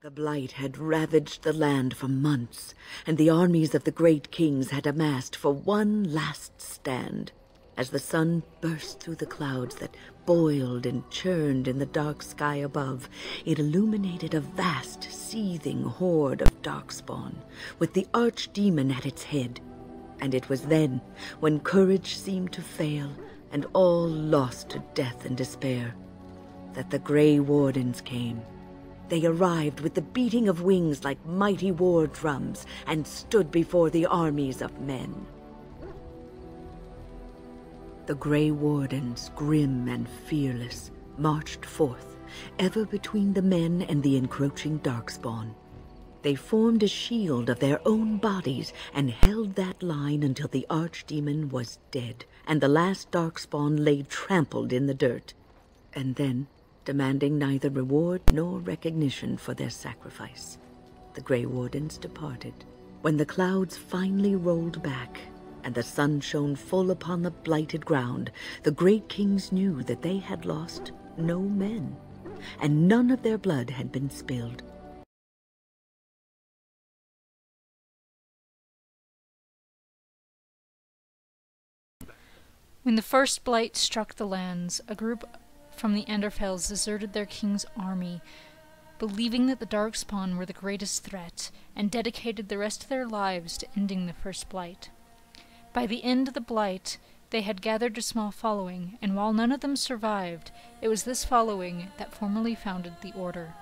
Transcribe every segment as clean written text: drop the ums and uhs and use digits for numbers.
The blight had ravaged the land for months, and the armies of the great kings had amassed for one last stand. As the sun burst through the clouds that boiled and churned in the dark sky above, it illuminated a vast, seething horde of darkspawn, with the archdemon at its head. And it was then, when courage seemed to fail, and all lost to death and despair, that the Grey Wardens came. They arrived with the beating of wings like mighty war drums, and stood before the armies of men. The Grey Wardens, grim and fearless, marched forth, ever between the men and the encroaching darkspawn. They formed a shield of their own bodies and held that line until the archdemon was dead, and the last darkspawn lay trampled in the dirt. And then, demanding neither reward nor recognition for their sacrifice, the Grey Wardens departed. When the clouds finally rolled back, and the sun shone full upon the blighted ground, the great kings knew that they had lost no men, and none of their blood had been spilled. When the first blight struck the lands, a group from the Enderfells deserted their king's army, believing that the Darkspawn were the greatest threat, and dedicated the rest of their lives to ending the first blight. By the end of the blight, they had gathered a small following, and while none of them survived, it was this following that formally founded the Order.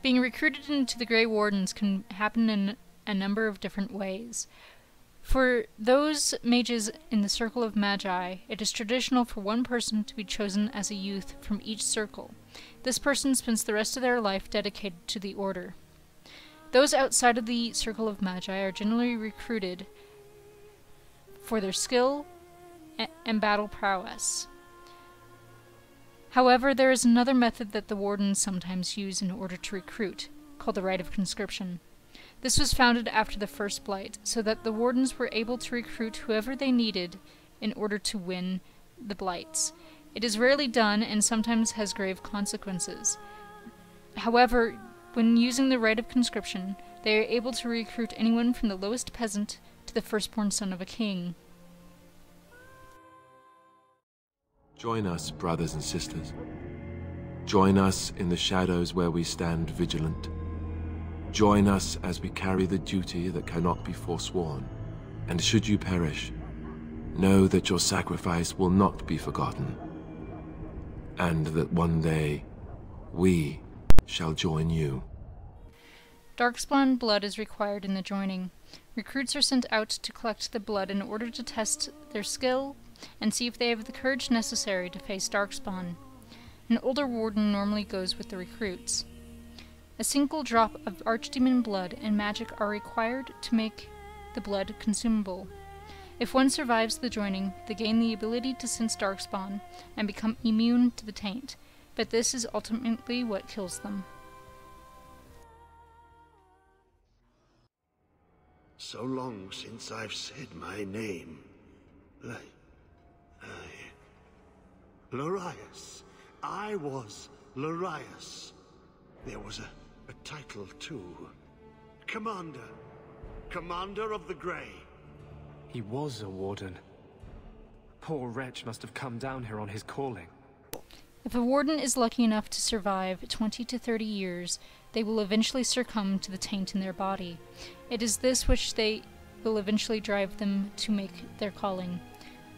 Being recruited into the Grey Wardens can happen in a number of different ways. For those mages in the Circle of Magi, it is traditional for one person to be chosen as a youth from each circle. This person spends the rest of their life dedicated to the Order. Those outside of the Circle of Magi are generally recruited for their skill and battle prowess. However, there is another method that the Wardens sometimes use in order to recruit, called the Rite of Conscription. This was founded after the First Blight, so that the Wardens were able to recruit whoever they needed in order to win the Blights. It is rarely done and sometimes has grave consequences. However, when using the Rite of Conscription, they are able to recruit anyone from the lowest peasant to the firstborn son of a king. Join us, brothers and sisters. Join us in the shadows where we stand vigilant. Join us as we carry the duty that cannot be forsworn. And should you perish, know that your sacrifice will not be forgotten, and that one day we shall join you. Darkspawn blood is required in the joining. Recruits are sent out to collect the blood in order to test their skill and see if they have the courage necessary to face Darkspawn. An older warden normally goes with the recruits. A single drop of archdemon blood and magic are required to make the blood consumable. If one survives the joining, they gain the ability to sense Darkspawn and become immune to the taint, but this is ultimately what kills them. So long since I've said my name. Larius. I was Larius. There was a title too. Commander. Commander of the Grey. He was a warden. Poor wretch must have come down here on his calling. If a warden is lucky enough to survive 20 to 30 years, they will eventually succumb to the taint in their body. It is this which they will eventually drive them to make their calling.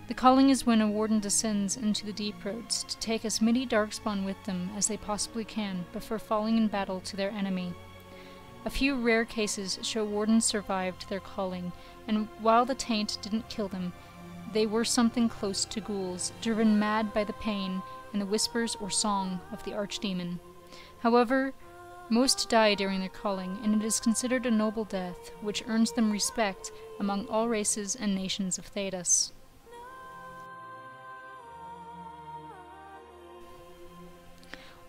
The calling is when a warden descends into the deep roads to take as many Darkspawn with them as they possibly can before falling in battle to their enemy. A few rare cases show wardens survived their calling, and while the taint didn't kill them, they were something close to ghouls, driven mad by the pain and the whispers or song of the archdemon. However, most die during their calling, and it is considered a noble death, which earns them respect among all races and nations of Thedas.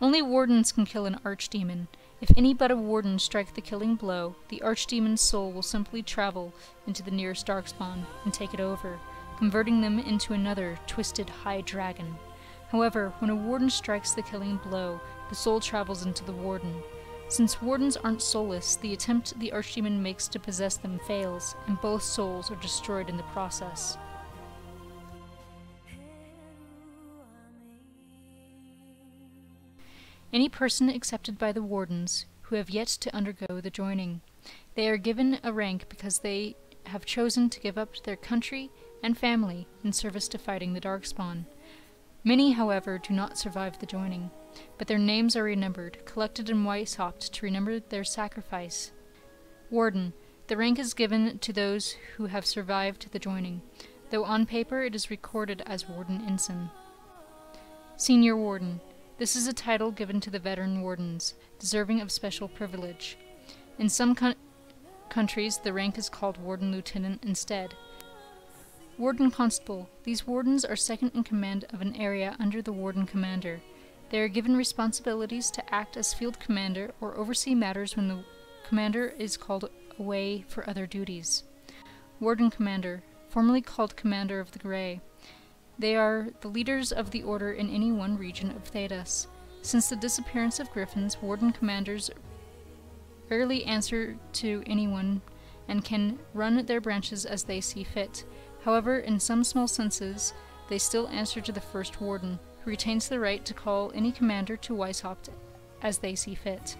Only wardens can kill an archdemon. If any but a warden strike the killing blow, the archdemon's soul will simply travel into the nearest Darkspawn and take it over, converting them into another twisted high dragon. However, when a warden strikes the killing blow, the soul travels into the warden. Since wardens aren't soulless, the attempt the archdemon makes to possess them fails, and both souls are destroyed in the process. Any person accepted by the wardens who have yet to undergo the joining. They are given a rank because they have chosen to give up their country and family in service to fighting the Darkspawn. Many, however, do not survive the joining, but their names are renumbered, collected and Weishaupt to remember their sacrifice. Warden. The rank is given to those who have survived the joining, though on paper it is recorded as Warden Ensign. Senior Warden. This is a title given to the veteran wardens, deserving of special privilege. In some countries, the rank is called Warden Lieutenant instead. Warden-Constable. These wardens are second in command of an area under the Warden-Commander. They are given responsibilities to act as field commander or oversee matters when the commander is called away for other duties. Warden-Commander, formerly called Commander of the Grey. They are the leaders of the order in any one region of Thedas. Since the disappearance of griffins, warden-commanders rarely answer to anyone and can run their branches as they see fit. However, in some small senses, they still answer to the first warden, who retains the right to call any commander to Weishaupt as they see fit.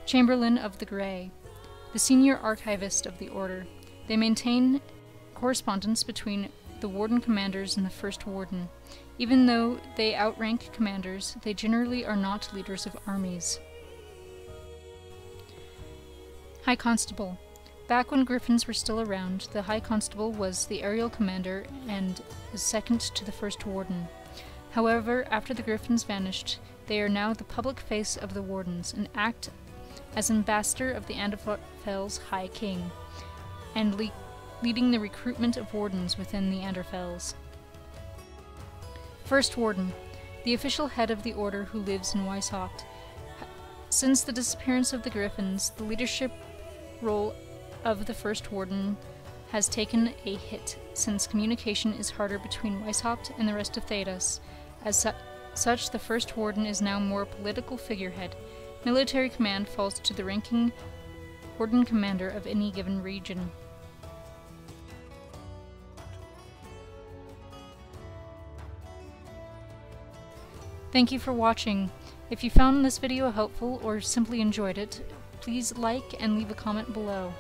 Chamberlain of the Grey. The senior archivist of the order. They maintain correspondence between the warden-commanders and the first warden. Even though they outrank commanders, they generally are not leaders of armies. High Constable. Back when griffins were still around, the High Constable was the aerial commander and was second to the first warden. However, after the griffins vanished, they are now the public face of the wardens and act as ambassador of the Anderfell's High King, and leading the recruitment of wardens within the Anderfells. First Warden, the official head of the order who lives in Weishaupt. Since the disappearance of the griffins, the leadership role of the First Warden has taken a hit, since communication is harder between Weishaupt and the rest of Thedas. As such, the First Warden is now more a political figurehead. Military command falls to the ranking Warden-Commander of any given region. Thank you for watching. If you found this video helpful or simply enjoyed it, please like and leave a comment below.